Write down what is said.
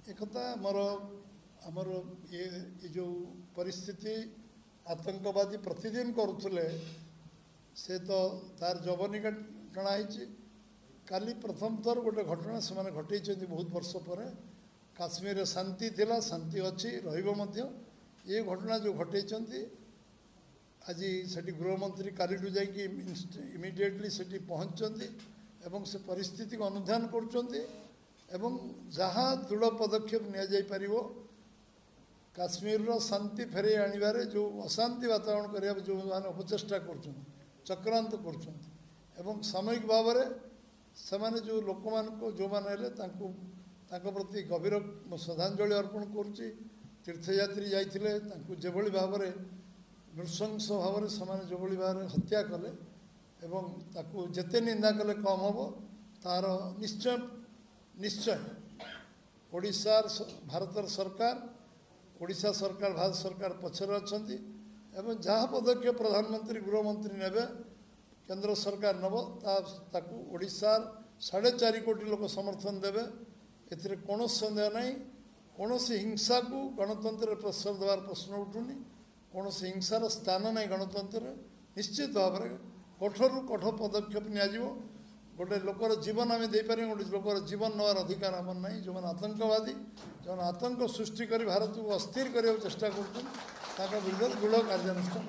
एकता आमर ये जो परिस्थिति आतंकवादी प्रतिदिन करुले से तो तार जवनी टणाई काली प्रथम थर गोटे घटना से घटे बहुत वर्ष पर काश्मीर शांति थिला शांति अच्छी रही ये घटना जो घटे आज से गृहमंत्री कालीठू जा इमिडिएटली से पहुँचती एवं से परिस्थिति को अनुधान कर जहाँ दृढ़ पदक्षेप नि काश्मीर शांति फेरे आने जो अशांति वातावरण करने जो मैंने अपचेषा कर चक्रांत कर सामयिक भाव में जो लोक मान जो मैंने प्रति गभीर श्रद्धांजलि अर्पण करुच्ची तीर्थयात्री जाते जो भाव में नृशंस भाव में जो भाव में हत्या कले एवं ताकू जेते निंदा कले कम हम तार निश्चय निश्चय ओडिशार भारत सरकार ओडिशा सरकार भारत सरकार पछरे अछंती एवं जहाँ पदक्षेप प्रधानमंत्री गृहमंत्री नेबे केंद्र सरकार नब ताकू ओडिशार 4.5 कोटी लोक समर्थन देवे एथिरे कौन संदेह नहीं कौन हिंसा को गणतंत्र प्रश्रय देवार प्रश्न उठुनी कौन हिंसार स्थान नहीं गणतंत्र निश्चित भाव में कठोर कठोर पदक्षेप नियाजिवो गोटे लोकर जीवन आम देपर गोटे लोकर जीवन नवार अधिकार आम ना जो मैंने आतंकवादी जो आतंक सृष्टि कर भारत को अस्थिर करने चेष्टा कर विरुद्ध दृढ़ कार्यानुष्ठान।